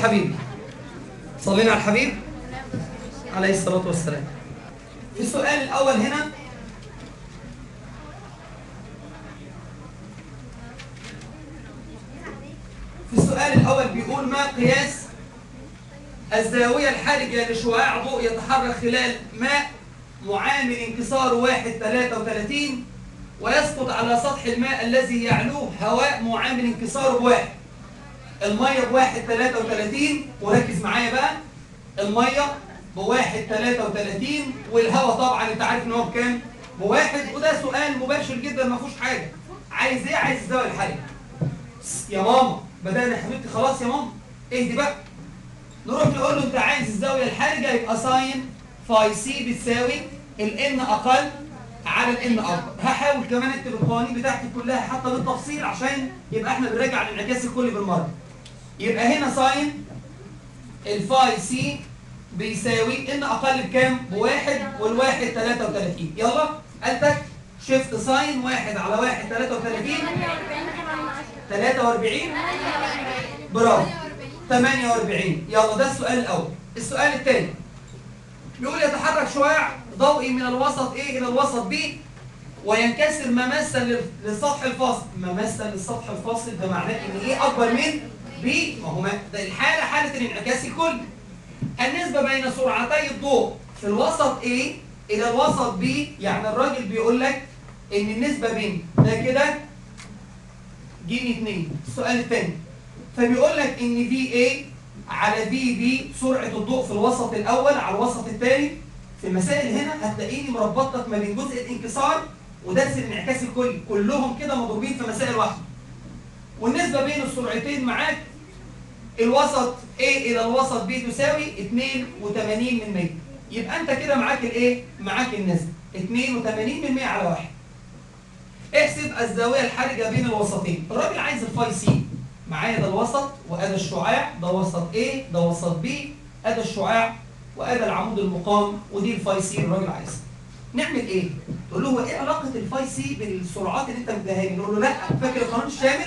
حبيبي صلينا على الحبيب عليه الصلاة والسلام. في السؤال الأول هنا بيقول ما قياس الزاوية الحرجة لشعاع ضوء يتحرك خلال ماء معامل انكساره 1.33 ويسقط على سطح الماء الذي يعلوه هواء معامل انكساره بواحد. المية ب1.33 وركز معايا بقى، المية ب1.33 والهواء طبعا انت عارف ان هو بكام؟ ب1. وده سؤال مباشر جدا ما فيهوش حاجة. عايز ايه؟ عايز الزاوية الحرجة. يا ماما بدأنا يا حبيبتي خلاص يا ماما اهدي بقى. نروح نقول له انت عايز الزاوية الحرجة يبقى ساين فاي سي بتساوي الان اقل على الان اكبر. هحاول كمان اكتب القوانين بتاعتي كلها حتى بالتفصيل عشان يبقى احنا بنراجع الانعكاس الكلي بالمره. يبقى هنا ساين الفاي سي بيساوي ان اقل بكام؟ بواحد والواحد 33. يلا قالتك شيفت ساين 1 على 1 33 43 برافو 48. يلا ده السؤال الاول. السؤال الثاني بيقول يتحرك شعاع ضوئي من الوسط A الى الوسط B وينكسر مماثلا للسطح الفاصل. مماثلا للسطح الفاصل ده معناه ان A اكبر من B. ما هو ده الحاله حاله الانعكاس الكلي. النسبه بين سرعتي الضوء في الوسط A الى الوسط B، يعني الراجل بيقول لك ان النسبه بين ده كده ج 2. السؤال الثاني فبيقول لك ان VA على VB سرعة الضوء في الوسط الأول على الوسط الثاني. في المسائل هنا هتلاقيني مربط لك ما بين جزء الانكسار ودرس الانعكاس الكلي، كلهم كده مضروبين في مسائل واحدة. والنسبة بين السرعتين معاك الوسط A إلى الوسط B تساوي 82%. يبقى أنت كده معاك الإيه؟ معاك النسبة 82% على 1. احسب الزاوية الحرجة بين الوسطين. الراجل عايز الفاي سي. معايا ده الوسط وادي الشعاع، ده وسط A ده وسط B، ادي الشعاع وادي العمود المقام ودي الفاي سي الراجل عايزها. نعمل ايه؟ تقول له هو ايه علاقه الفاي سي بالسرعات اللي انت مديها لي؟ نقول له لا فاكر القانون الشامل؟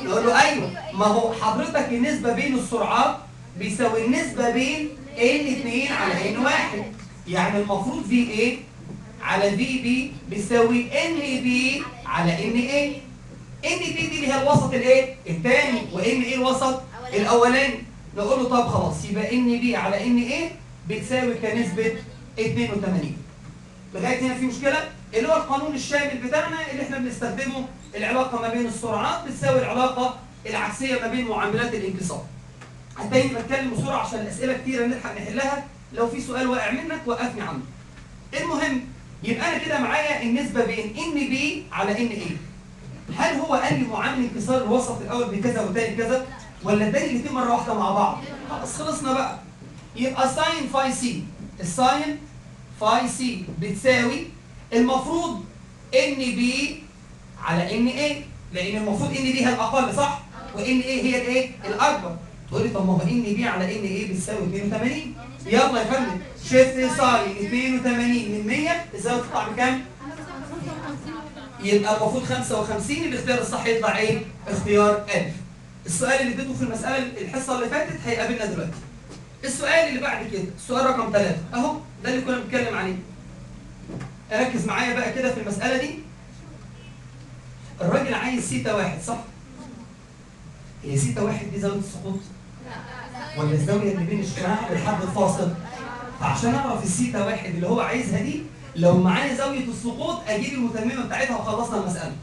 نقول له ايوه، ما هو حضرتك النسبه بين السرعات بيساوي النسبه بين N2 على N1. يعني المفروض VA على VB بيساوي NB على NA. ان بي دي اللي هي الوسط الايه؟ الثاني، وان ايه الوسط الاولاني. نقول له طب خلاص يبقى ان بي على ان ايه بتساوي كنسبه 82. لغايه هنا في مشكله؟ اللي هو القانون الشامل بتاعنا اللي احنا بنستخدمه، العلاقه ما بين السرعات بتساوي العلاقه العكسيه ما بين معاملات الانكسار. هتلاقيني بتكلم بسرعه عشان الاسئله كتيره نلحق نحلها. لو في سؤال واقع منك وقفني عنه. المهم يبقى انا كده معايا النسبه بين ان بي على ان ايه. هل هو قال لي معامل انكسار الوسط الاول بكذا والثاني كذا، ولا اداني الاثنين مره واحده مع بعض؟ خلاص خلصنا بقى. يبقى ساين فاي سي، الساين فاي سي بتساوي المفروض ان بي على ان ايه، لان المفروض ان بي هي الاقل صح؟ وان ايه هي الايه؟ الاكبر. تقول لي طب ما هو ان بي على ان ايه بتساوي 82. يلا يا فندم شيفت ساين 82 من 100 تساوي تطلع بكام؟ يبقى المفروض 55. الاختيار الصح يطلع ايه؟ اختيار ألف. السؤال اللي اديته في المسألة الحصة اللي فاتت هيقابلنا دلوقتي. السؤال اللي بعد كده السؤال رقم 3 اهو ده اللي كنا بنتكلم عليه. ركز معايا بقى كده في المسألة دي. الراجل عايز سيتا 1 صح؟ هي سيتا 1 دي زاوية السقوط؟ ولا الزاوية اللي بين الشعاع والحد الفاصل؟ فعشان اعرف السيتا 1 اللي هو عايزها دي لو معايا زاوية السقوط اجيب المتممة بتاعتها وخلصنا المسألة.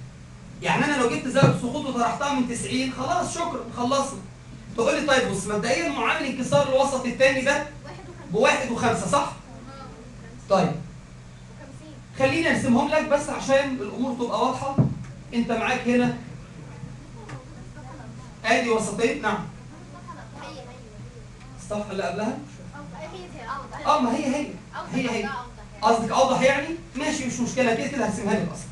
يعني انا لو جبت زاوية السقوط وطرحتها من 90 خلاص شكرا خلصنا. تقول لي طيب بص مبدئيا معامل انكسار الوسط الثاني ده ب1 و5 صح؟ طيب خليني ارسمهم لك بس عشان الامور تبقى واضحة. انت معاك هنا ادي وسطين. نعم الصفحة اللي قبلها ما هي قصدك اوضح يعني؟ ماشي مش مشكله كده كده هرسمها لك اصلا.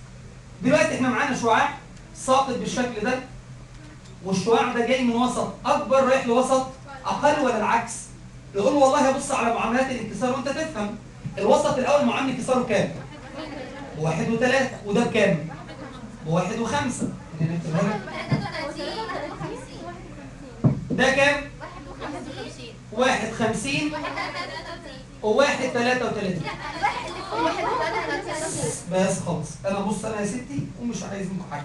دلوقتي احنا معانا شعاع ساقط بالشكل ده، والشعاع ده جاي من وسط اكبر رايح لوسط اقل ولا العكس؟ نقول والله هبص على معاملات الانكسار وانت تفهم. الوسط الاول معامل انكساره كام؟ ب1 و3. وده بكام؟ ب1 و5. ده كام؟ واحد 50 وواحد 33. بس خلاص انا بص انا يا ستي ومش عايز منكم حاجه.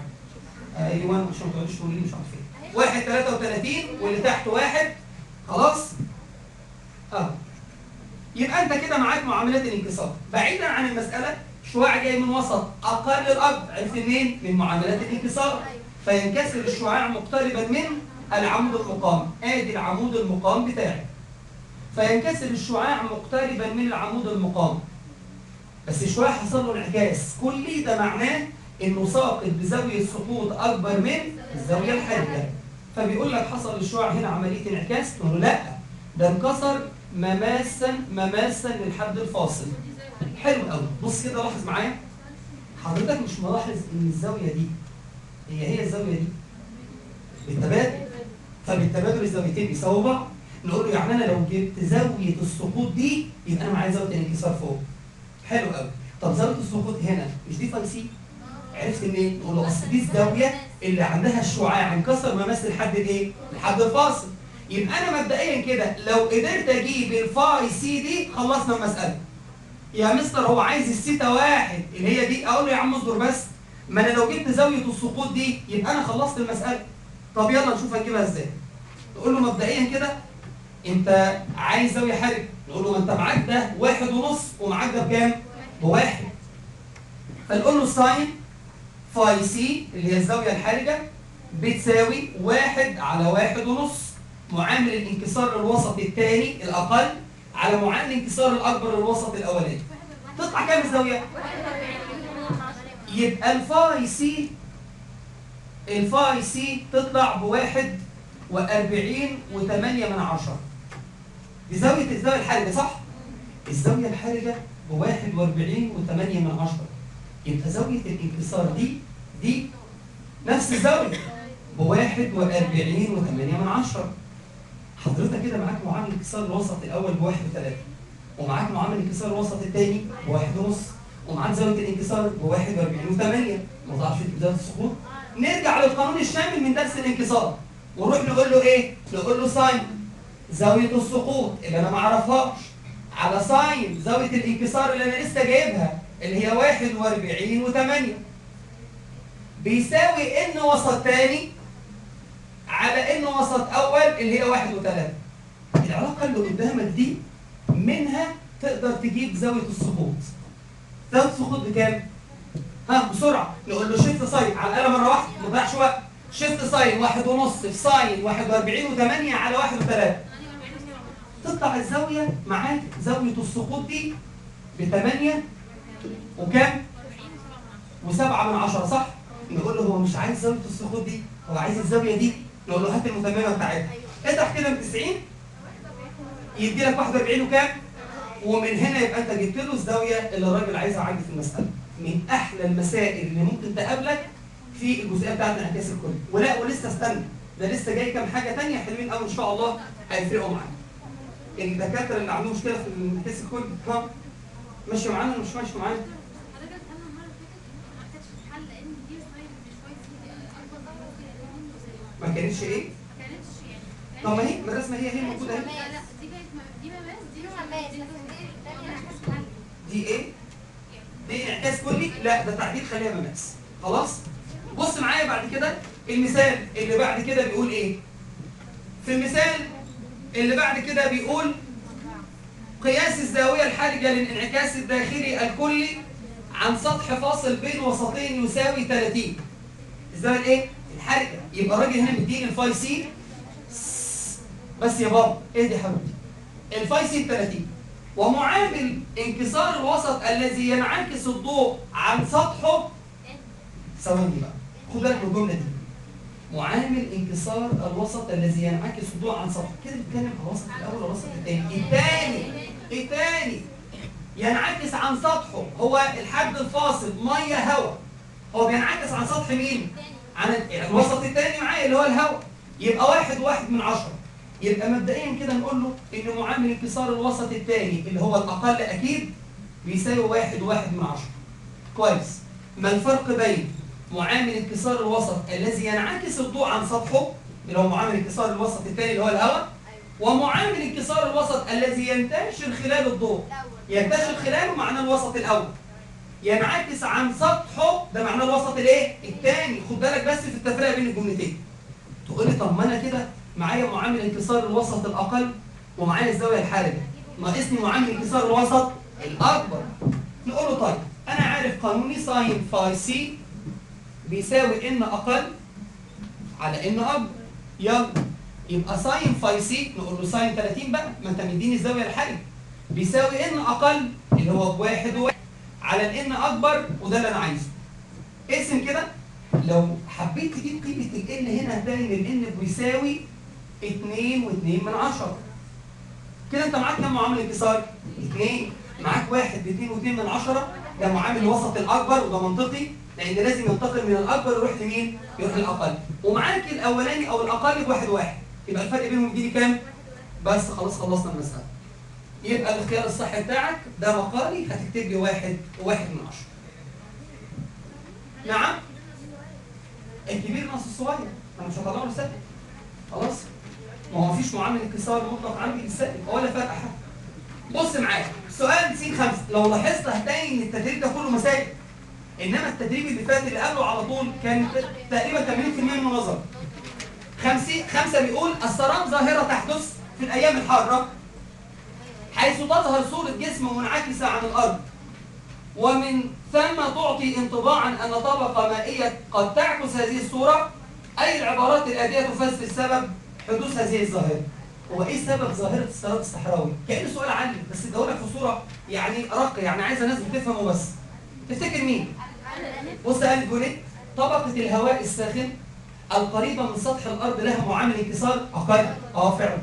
ايوه عشان ما تقعدوش تقولوا لي مش عارف ايه. واحد 33 واللي تحت واحد. خلاص؟ يبقى انت كده معاك معاملات الانكسار. بعيدا عن المساله شعاع جاي من وسط اقل للاكبر، عرفت منين؟ من معاملات الانكسار. فينكسر الشعاع مقتربا من العمود المقام. ادي العمود المقام بتاعي. فينكسر الشعاع مقتربا من العمود المقام. بس الشعاع حصل له انعكاس كلي، ده معناه انه ساقط بزاويه سقوط اكبر من الزاويه الحادة. فبيقول لك حصل الشعاع هنا عمليه انعكاس، تقول له لا ده انكسر مماسا للحد الفاصل. حلو قوي. بص كده لاحظ معايا. حضرتك مش ملاحظ ان الزاويه دي هي الزاويه دي بالتبادل؟ فبالتبادل الزاويتين بيساووا بعض. نقول له يعني انا لو جبت زاويه السقوط دي يبقى انا معايا زاويه الانكسار فوق. حلو قوي. طب زاويه السقوط هنا مش دي فاي سي؟ عرفت منين؟ نقول له اصل دي الزاويه اللي عندها الشعاع انكسر مماس لحد الايه؟ الحد الفاصل. يبقى انا مبدئيا كده لو قدرت اجيب الفاي سي دي خلصنا المساله. يا مستر هو عايز السيتا واحد اللي هي دي، اقول له يا عم اصبر بس، ما انا لو جبت زاويه السقوط دي يبقى انا خلصت المساله. طب يلا نشوف هنجيبها ازاي. نقول له مبدئيا كده انت عايز زاويه حرجه، نقول له ما انت معاك ده 1.5 ومعاك ده بكام؟ بواحد. فنقول له ساين فاي سي اللي هي الزاويه الحرجه بتساوي 1 على 1.5 معامل الانكسار الوسط الثاني الاقل على معامل الانكسار الاكبر الوسط الاولاني. تطلع كام الزاويه؟ يبقى الفاي سي تطلع بواحد 41.8. دي زاويه الزاويه الحرجه صح؟ الزاويه الحرجه ب41.8. يبقى زاويه الانكسار دي نفس الزاويه ب41.8. حضرتك كده معاك معامل الانكسار الوسط الاول ب1.3 ومعاك معامل الانكسار الوسط الثاني ب1.5 ومعاك زاويه الانكسار ب41.8. ما تعرفش زاويه السقوط؟ نرجع للقانون الشامل من درس الانكسار ونروح نقول له ايه؟ نقول له ساين زاويه السقوط اللي انا ما اعرفهاش على ساين زاويه الانكسار اللي انا لسه جايبها اللي هي 41.8 بيساوي ان وسط ثاني على ان وسط اول اللي هي 1.3. العلاقه اللي قدامك دي منها تقدر تجيب زاويه السقوط. زاويه السقوط بكام؟ بسرعه نقول له شيفت ساين على الاقل مره واحده ما تضيعش وقت. شيفت ساين 1.5 في ساين 41.8 على 1.3. تطلع الزاويه معاك زاويه السقوط دي ب8 وكام؟ و7 صح؟ نقول له هو مش عايز زاويه السقوط دي، هو عايز الزاويه دي. نقول له هات المتممه بتاعتها. اطرح كده من 90 يدي لك 41 وكام؟ ومن هنا يبقى انت جبت له الزاويه اللي الراجل عايزها عندي في المساله. من احلى المسائل اللي ممكن تقابلك في الجزئيه بتاعت الانعكاس الكلي. ولا ولسه استنى، ده لسه جاي كام حاجه ثانيه حلوين قوي ان شاء الله هيفرقوا معانا. الدكاتره اللي عندهم مشكله في الانعكاس الكلي ماشي معانا ولا مش ماشي معانا؟ ما كانتش ايه؟ ما كانتش يعني. طب ما هي الرسمه هي موجوده اهي. لا دي كانت دي مماس دي ايه؟ دي انعكاس كلي؟ لا ده تعديل خليها مماس. خلاص؟ بص معايا بعد كده المثال اللي بعد كده بيقول ايه؟ في المثال اللي بعد كده بيقول قياس الزاويه الحرجه للانعكاس الداخلي الكلي عن سطح فاصل بين وسطين يساوي 30. الزاويه الايه؟ الحرجه. يبقى الراجل هنا مديني الفاي سي بس يا بابا اهدي يا حبيبتي. الفاي سي 30 ومعامل انكسار الوسط الذي ينعكس الضوء عن سطحه. ثواني بقى خد بالك من الجمله دي. معامل انكسار الوسط الذي ينعكس الضوء عن سطحه. كده بنتكلم على الوسط الاول والوسط الثاني. الثاني ينعكس عن سطحه هو الحد الفاصل ميه هواء. هو بينعكس عن سطح مين؟ عن الوسط الثاني معايا اللي هو الهواء. يبقى 1.1. يبقى مبدئيا كده نقول له ان معامل انكسار الوسط الثاني اللي هو الاقل اكيد بيساوي 1.1. كويس. ما الفرق بين معامل انكسار الوسط الذي ينعكس الضوء عن سطحه اللي هو معامل انكسار الوسط الثاني اللي هو الهواء ومعامل انكسار الوسط الذي ينتشر خلال الضوء. ينتشر خلاله معناه الوسط الاول، ينعكس عن سطحه ده معناه الوسط الايه؟ الثاني. خد بالك بس في التفرقه بين الجملتين. تقول لي طب ما انا كده معايا معامل انكسار الوسط الاقل ومعايا الزاويه الحرجه، ناقصني معامل انكسار الوسط الاكبر. نقول له طيب انا عارف قانوني ساين فاي سي بيساوي ان اقل على ان اكبر. يلا يبقى ساين فاي سي نقول له ساين 30 بقى، ما انت مديني الزاويه الحرجه، بيساوي ان اقل اللي هو بواحد وواحد على الان اكبر، وده اللي انا عايزه. اقسم كده، لو حبيت تجيب قيمه الان هنا هتلاقي ان الان بيساوي 2.2 كده. انت معاك كام معامل انكسار؟ 2. معاك واحد ب2.2 ده معامل الوسط الاكبر، وده منطقي لان لازم ينتقل من الاكبر يروح لمين؟ يروح للاقل. ومعاك الاولاني او الاقل بواحد واحد، يبقى الفرق بينهم يديني كام؟ بس خلاص خلصنا المساله. يبقى الاختيار الصح بتاعك ده مقالي، هتكتب لي 1.1. نعم؟ الكبير ناقص الصغير، انا مش هطلعه للسالب. خلاص؟ ما هو مفيش معامل انكسار مطلق عندي للسالب ولا فرق حاجه. بص معايا سؤال س 5، لو لاحظت هتلاقي ان التدريب ده كله مسائل، انما التدريب اللي فات اللي قبله على طول كان تقريبا 80% منه نظر. 5 بيقول السراب ظاهره تحدث في الايام الحاره حيث تظهر صوره جسم منعكسه عن الارض، ومن ثم تعطي انطباعا ان طبقه مائيه قد تعكس هذه الصوره. اي العبارات الاتيه تفسر سبب حدوث هذه الظاهره. هو ايه سبب ظاهره السراب الصحراوي؟ كأنه سؤال عام بس اداهولك في صوره يعني رق، يعني عايزه ناس بتفهمه بس. تفتكر مين؟ بص قال جوليت طبقه الهواء الساخن القريبه من سطح الارض لها معامل انكسار اقل. فعلا،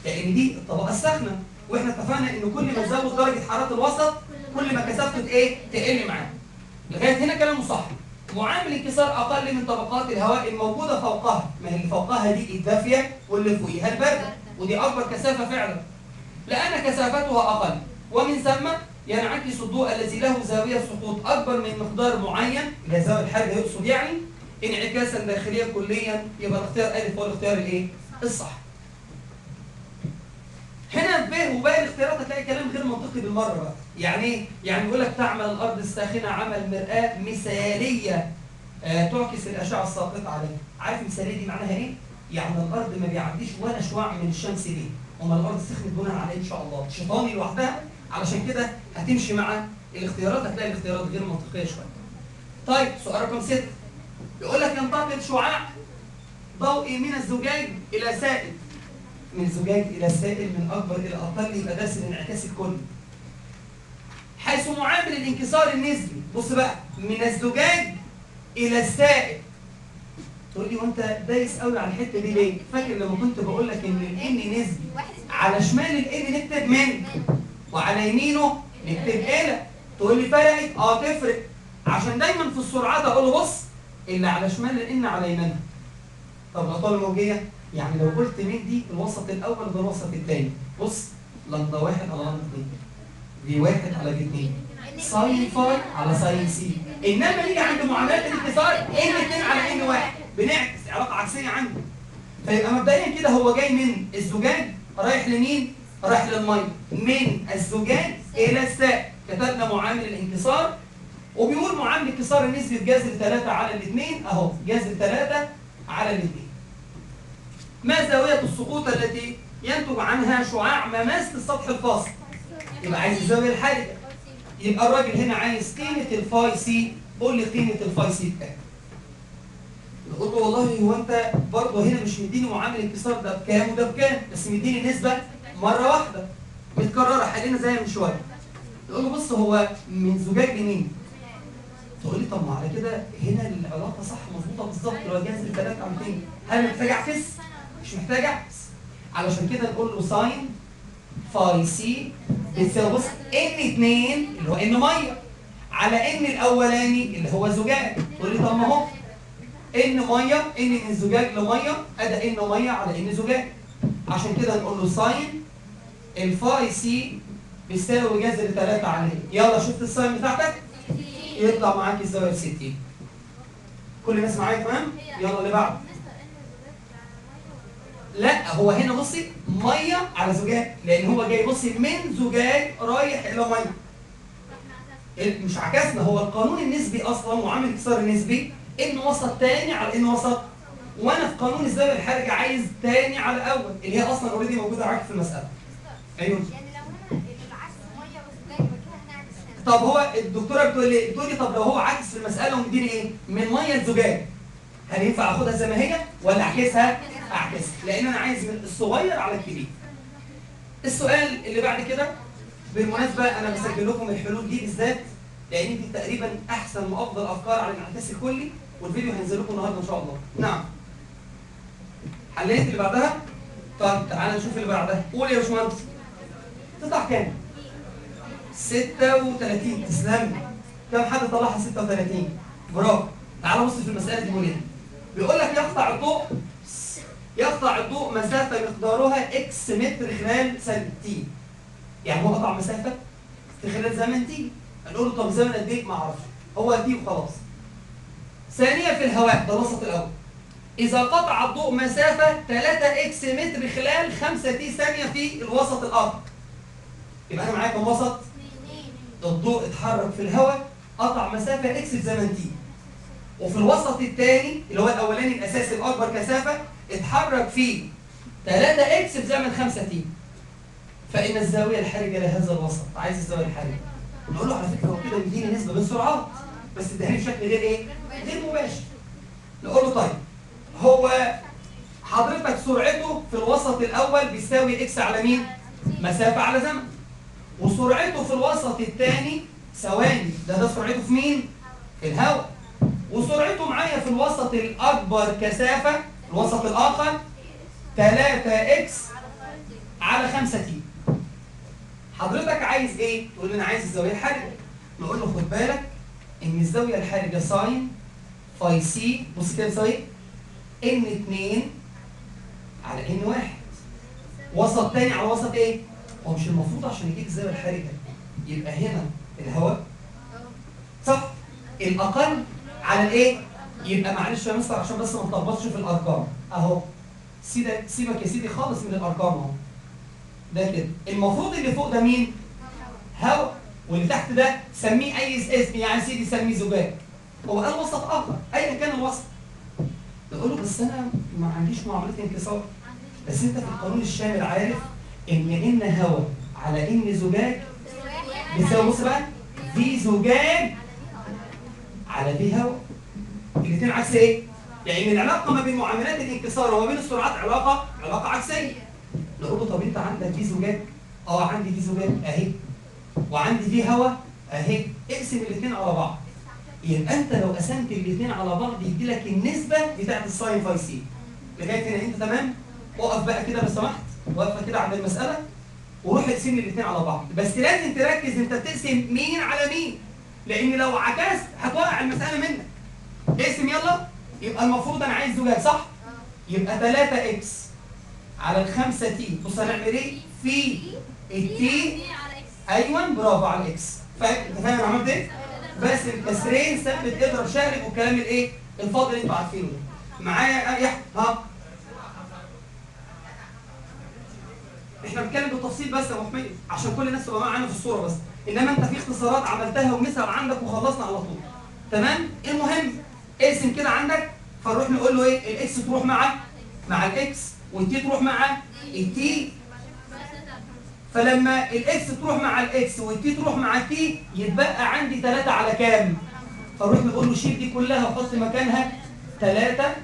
لان دي الطبقه الساخنه، واحنا اتفقنا ان كل ما تزود درجه حراره الوسط كل ما كثافته تقل معاه. لغايه هنا كلامه صح. معامل انكسار اقل من طبقات الهواء الموجوده فوقها، ما هي اللي فوقها دي الدافيه واللي فوقيها البارده، ودي اكبر كثافه فعلا لان كثافتها اقل، ومن ثم ينعكس الضوء الذي له زاويه سقوط اكبر من مقدار معين، اللي هي زاويه الحرجه يقصد يعني، انعكاسا داخليا كليا. يبقى الاختيار الف هو الاختيار الصح. هنا ب وباقي الاختيارات هتلاقي كلام غير منطقي بالمره بقى. يعني ايه؟ يعني يقول لك تعمل الارض الساخنه عمل مرآة مثاليه تعكس الاشعه الساقطه عليها. عارف مثاليه دي معناها ايه؟ يعني الارض ما بيعديش ولا شعاع من الشمس ليه؟ امال الارض سخنت بناء على ايه ان شاء الله؟ شيطاني لوحدها. علشان كده هتمشي مع الاختيارات، هتلاقي الاختيارات غير منطقيه شويه. طيب سؤال رقم 6 يقول لك ينتقل شعاع ضوئي من الزجاج الى سائل. من زجاج الى سائل، من اكبر الى اقل، يبقى درس الانعكاس الكلي. حيث معامل الانكسار النسبي، بص بقى، من الزجاج الى السائل. تقول لي وانت دايس قوي على الحته دي ليه؟ فاكر لما كنت بقول لك ان الان نسبي، على شمال الان نكتب من، وعلى يمينه نكتب الى. تقول لي فرقت؟ تفرق. عشان دايما في السرعات اقول له بص، اللي على شمال الان على يمينها. طب الاطوال الموجيه، يعني لو قلت من دي الوسط الاول ده الوسط الثاني، بص لمضه 1 على لمضه 2، دي 1 على دي 2، ساين فاي على ساين سي. انما نيجي عند معاملات الانكسار ان 2 على ان 1 بنعكس علاقه عكسيه عندي. فيبقى مبدئيا كده هو جاي من الزجاج رايح لمين؟ رايح للميه. من الزجاج الى السائل كتبنا معامل الانكسار، وبيقول معامل الانكسار النسبي بجذر 3 على الاثنين اهو، جذر 3 على الاثنين. ما زاوية السقوط التي ينتج عنها شعاع مماس للسطح الفاصل؟ يبقى عايز الزاوية الحرجة. يبقى الراجل هنا عايز قيمة الفاي سي. قول لي قيمة الفاي سي بكام؟ نقول له والله هو انت برضه هنا مش مديني معامل الانكسار ده بكام وده بكام، بس مديني نسبة مرة واحدة متكررة حلينا زي من شوية. نقول له بص هو من زجاج لمين؟ تقول لي طب ما على كده هنا العلاقة صح مظبوطة بالظبط، اللي هو جذر 3 على 2. هل محتاج اعكس؟ مش محتاج اعكس. علشان كده نقول له ساين فاي سي بتساوي بص ان 2 اللي هو ان ميه على ان الاولاني اللي هو زجاج. تقول لي طب ما هو ان ميه، ان من الزجاج لميه، ادي ان ميه على ان زجاج. عشان كده نقول له ساين الفاي سي بيساوي جذر 3 على ان. يلا شفت الساين بتاعتك؟ يطلع معاك الزاويه 60. كل الناس معايا تمام؟ يلا اللي بعده. لا هو هنا بصي ميه على زجاج، لان هو جاي بصي من زجاج رايح الى ميه. مش عكسنا، هو القانون النسبي اصلا وعامل الاكسار النسبي ان وسط تاني على ان وسط، وانا في قانون الزاويه الحرجه عايز تاني على اول اللي هي اصلا اوريدي موجوده معاك في المساله. ايوه. يعني لو انا العكس ميه وزجاج يبقى كده هنعكس هنا. طب هو الدكتوره بتقول لي طب لو هو عكس في المساله ومديني ايه؟ من ميه لزجاج، هل ينفع اخدها زي ما هي ولا اعكسها؟ اعكسها، لان انا عايز من الصغير على الكبير. السؤال اللي بعد كده بالمناسبه انا بسجل لكم الحلول دي بالذات لان دي تقريبا احسن وافضل افكار على الانعكاس الكلي، والفيديو هينزل لكم النهارده ان شاء الله. نعم. حليت اللي بعدها؟ طيب تعالى نشوف اللي بعدها. قول يا باشمهندس. تطلع كام؟ 36. تسلم. كم حد طلعها 36؟ برافو. تعالى بص في المساله دي بيقول ايه؟ بيقول لك يقطع الضوء مسافه مقدارها اكس متر خلال ثانيه تي. يعني هو قطع مسافه في خلال زمن تي. هنقول له طب زمن قد ايه؟ ما اعرفش، هو تي وخلاص. ثانيه في الهواء، ده الوسط الاول. إذا قطع الضوء مسافة 3 إكس متر خلال 5 تي ثانية في الوسط الآخر. يبقى أنا معايا كم وسط؟ الضوء اتحرك في الهواء قطع مسافة إكس في زمن تي. وفي الوسط الثاني اللي هو الأولاني الأساسي الأكبر كثافة اتحرك فيه 3 إكس في زمن 5 تي. فإن الزاوية الحرجة لهذا الوسط، عايز الزاوية الحرجة. نقول له على فكرة هو كده مديني نسبة بين سرعات، بس اداني بشكل غير إيه؟ غير مباشر. نقول له طيب هو حضرتك سرعته في الوسط الأول بيساوي إكس على مين؟ مسافة على زمن. وسرعته في الوسط الثاني ثواني، ده سرعته في مين؟ في الهواء. وسرعته معايا في الوسط الأكبر كثافة الوسط الآخر 3 إكس على 5 تي. حضرتك عايز إيه؟ تقول لي أنا عايز الزاوية الحرجة. نقول له خد بالك إن الزاوية الحرجة ساين فاي سي، بص كده بتساوي ان 2 على ان 1. وسط تاني على وسط ايه؟ هو مش المفروض عشان يجيب الزاويه الحرجه يبقى هنا الهواء صح؟ الاقل على الايه؟ يبقى معلش يا مستر عشان بس ما تلخبطش في الارقام اهو. سيبك يا سيدي خالص من الارقام اهو. ده كده المفروض اللي فوق ده مين؟ هواء. واللي تحت ده سميه اي اسم، يعني سيدي سميه زجاج. هو قال وسط اخر ايا كان الوسط. تقول له بس انا ما عنديش معاملات انكسار. بس انت في القانون الشامل عارف ان هواء على ان زجاج بيساوي بص بقى في زجاج على في هواء. الاثنين عكس ايه؟ يعني العلاقه ما بين معاملات الانكسار وما بين السرعات علاقه عكسيه. نقول له طب انت عندك في زجاج؟ اه عندي في زجاج اهي، وعندي في هواء اهي. اقسم الاثنين على بعض. يبقى انت لو قسمت الاثنين على بعض يدي لك النسبه بتاعت الساين فاي سي. لغايه هنا انت تمام؟ اقف بقى كده لو سمحت، واقفه كده عند المساله وروح اقسم لي الاثنين على بعض. بس لازم تركز انت بتقسم مين على مين، لان لو عكست هتوقع المساله منك. اقسم يلا. يبقى المفروض انا عايز زجاج صح؟ يبقى 3 اكس على ال 5 تي. بص هنعمل ايه؟ في التي. ايوه برافو على الاكس. انت فاهم انا عملت ايه؟ بس الكسرين ثبت اضرب شقلب والكلام الايه؟ الفاضل اللي انتوا عارفينه ده. معايا يا ها؟ احنا بنتكلم بالتفصيل بس يا ابو حميد عشان كل الناس تبقى معانا في الصوره بس، انما انت في اختصارات عملتها ومثل عندك وخلصنا على طول. تمام؟ المهم اقسم كده عندك، فنروح نقول له ايه؟ الاكس تروح مع الاكس والتي تروح مع التي. فلما الاكس تروح مع الاكس والتي تروح مع التي يتبقى عندي 3 على كام؟ فنروح نقول له شيل دي كلها وحط مكانها 3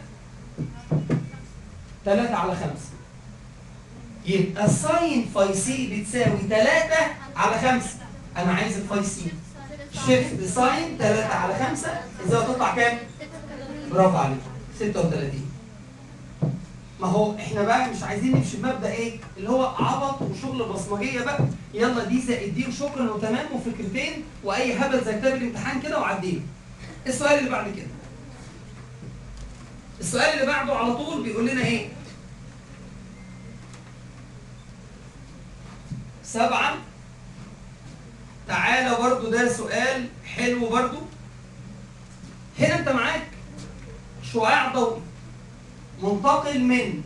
على 5. يبقى الساين فاي سي بتساوي 3 على 5. انا عايز الفاي سي. شيفت ساين 3 على 5 ازاي تطلع كام؟ برافو عليك 36. ما هو احنا بقى مش عايزين نمشي بمبدا ايه؟ اللي هو عبط وشغل بصمجيه بقى، يلا دي زائد دي وشكرا وتمام وفكرتين واي هبل زي كتاب الامتحان كده وعدينا. السؤال اللي بعد كده. السؤال اللي بعده على طول بيقول لنا ايه؟ 7. تعالى برضو ده سؤال حلو برضو. هنا انت معاك شعاع ضوئي منتقل من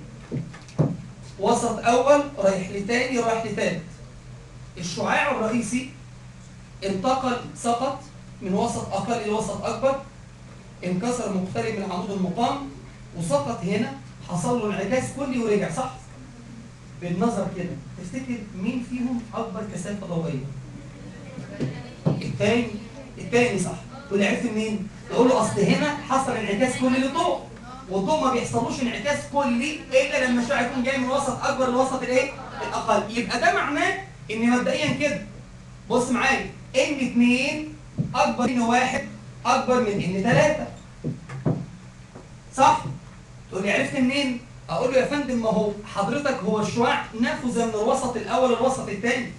وسط اول رايح لتاني رايح لتالت. الشعاع الرئيسي انتقل سقط من وسط اقل الى وسط اكبر، انكسر مقترب من العمود المقام وسقط هنا، حصل له انعكاس كلي ورجع، صح؟ بالنظر كده تفتكر مين فيهم اكبر كثافه ضوئيه؟ الثاني. الثاني صح. تقول عرفت منين؟ تقول له اصل هنا حصل انعكاس كلي للضوء، والضوء ما بيحصلوش انعكاس كلي الا لما الشعاع يكون جاي من وسط اكبر لوسط الايه؟ الاقل. يبقى ده معناه ان مبدئيا كده بص معايا ان 2 اكبر من 1 اكبر من ان 3، صح؟ تقول لي عرفت منين؟ اقول له يا فندم ما هو حضرتك هو الشعاع نفذ من الوسط الاول للوسط الثاني،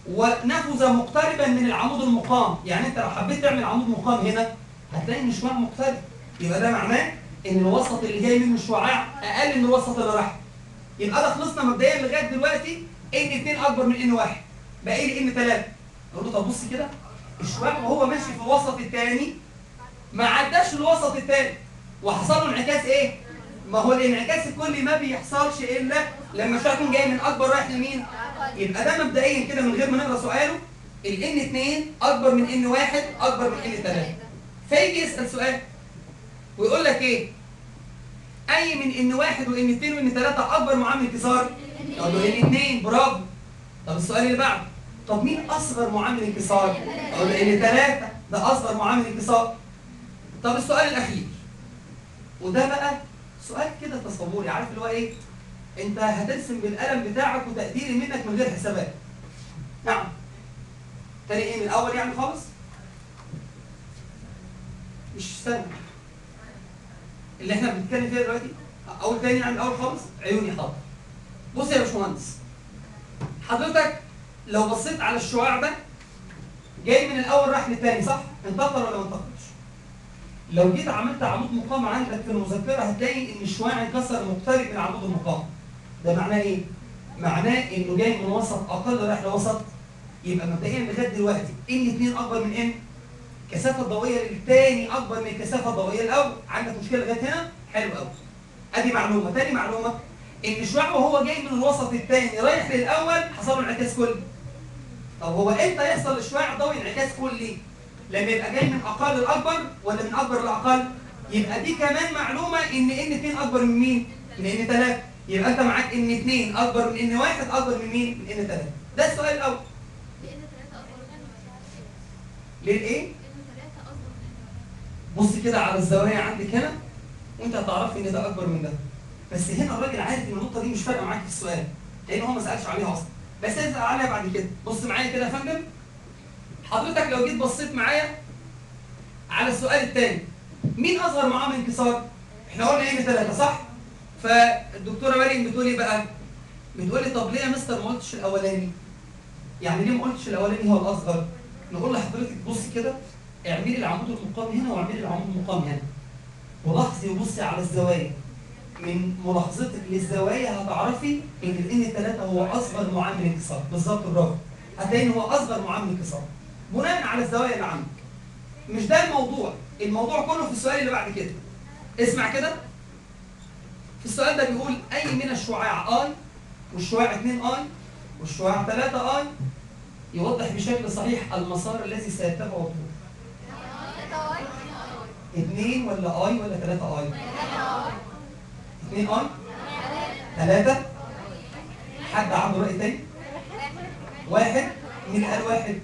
ونفذ مقتربا من العمود المقام. يعني انت لو حبيت تعمل عمود مقام هنا هتلاقي ان الشعاع مقترب، يبقى ده معناه ان الوسط اللي جاي منه الشعاع اقل من الوسط اللي راح. يبقى ده خلصنا مبدئيا لغايه دلوقتي ان 2 اكبر من ان 1، باقي لي ان 3. اقول له طب بص كده، الشعاع وهو ماشي في الوسط الثاني ما عداش الوسط الثاني وحصل له انعكاس ايه؟ ما هو الانعكاس الكلي ما بيحصلش الا لما الشعاع يكون جاي من اكبر رايح لمين؟ يبقى ده مبدئيا كده من غير ما نقرا سؤاله ال ان 2 اكبر من ان 1 اكبر من ان 3. فيجي يسال سؤال ويقول لك ايه؟ اي من ان 1 وان 2 وان 3 اكبر معامل انكسار؟ اقول له ان 2. برافو. طب السؤال اللي بعده، طب مين اصغر معامل انكسار؟ اقول له ان 3 ده اصغر معامل انكسار. طب السؤال الاخير وده بقى سؤال كده تصوري، عارف اللي هو ايه؟ انت هترسم بالقلم بتاعك وتقديري منك من غير حسابات. نعم. تاني ايه من الاول يعني خالص؟ مش سنة اللي احنا بنتكلم فيها دلوقتي، اول تاني يعني من الاول خالص. عيوني حاضر. بص يا باشمهندس، حضرتك لو بصيت على الشعاع ده جاي من الاول راح للتاني، صح؟ انتقل ولا ما انتقلش؟ لو جيت عملت عمود مقام عندك في المذكره هتلاقي ان الشعاع انكسر مقترب من عمود المقام. ده معناه ايه؟ معناه انه جاي من وسط اقل رايح لوسط. يبقى مبدئيا لغايه دلوقتي ان 2 اكبر من ان، الكثافه الضوئيه للثاني اكبر من الكثافه الضوئيه الاول. عندك مشكله لغايه هنا؟ حلو قوي. ادي معلومه. ثاني معلومه ان الشعاع وهو جاي من الوسط الثاني رايح للاول حصل له انعكاس كلي. طب هو امتى يحصل للشعاع الضوئي انعكاس كلي؟ لما يبقى جاي من اقل لاكبر ولا من اكبر لاقل؟ يبقى دي كمان معلومه ان 2 اكبر من مين؟ من ان 3. يبقى انت معاك ان 2 اكبر من ان 1 اكبر من مين؟ من ان 3. ده السؤال الاول. ليه الايه؟ بص كده على الزوايا عندك هنا وانت هتعرف ان ده اكبر من ده. بس هنا الراجل عارف ان النقطه دي مش فارقه معاك في السؤال لان هو ما سالش عليها اصلا، بس اسال عليها بعد كده. بص معايا كده يا فندم، حضرتك لو جيت بصيت معايا على السؤال الثاني، مين اصغر معامل انكسار؟ احنا قلنا ان 3 صح؟ فالدكتوره مريم بتقول ايه بقى؟ بتقول لي طب ليه يا مستر ما قلتش الاولاني؟ يعني ليه ما قلتش الاولاني هو الاصغر؟ نقول لحضرتك بصي كده، اعملي العمود المقام هنا واعملي العمود المقام هنا ولاحظي وبصي على الزوايا. من ملاحظتك للزوايا هتعرفي ان الان 3 هو اصغر معامل انكسار. بالظبط، برافو. هتلاقي ان هو اصغر معامل انكسار بناء على الزوايا اللي عندك. مش ده الموضوع، الموضوع كله في السؤال اللي بعد كده. اسمع كده، في السؤال ده بيقول اي من الشعاع اي والشعاع 2 اي والشعاع 3 اي يوضح بشكل صحيح المسار الذي سيتبعه الضوء. 2 ولا اي ولا 3 اي؟ 2 اي؟ 3؟ حد عنده رأي تاني؟ 1؟ مين قال 1؟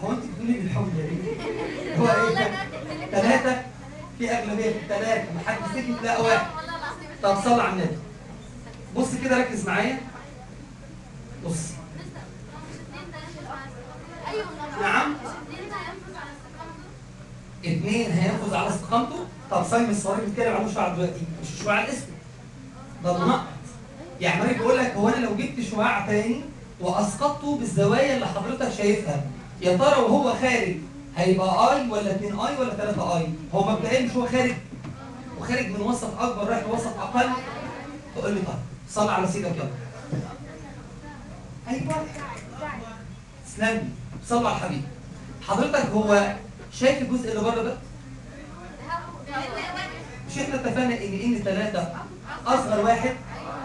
هو انت بتقولي بالحب يا بنتي؟ هو ايه؟ 3؟ في اغلبيه 3، ما حد سكت لا 1. طب صلي على النبي. بص كده ركز معايا. بص. نعم؟ 2 هينفذ على استقامته. طب صايم الصواريخ بيتكلم عنه شعاع دلوقتي مش الشعاع الاسود. ده منقط. يعني انا بقول لك هو انا لو جبت شعاع تاني واسقطته بالزوايا اللي حضرتك شايفها، يا ترى وهو خارج هيبقى اي ولا 2 اي ولا 3 اي؟ هو مبدئيا مش هو خارج وخارج من وسط اكبر رايح لوسط اقل. تقول لي طيب صلي على سيدك يلا. ايوه تسلم لي، صلوا على الحبيب. حضرتك هو شايف الجزء اللي بره ده؟ مش احنا اتفقنا ان 3 اصغر واحد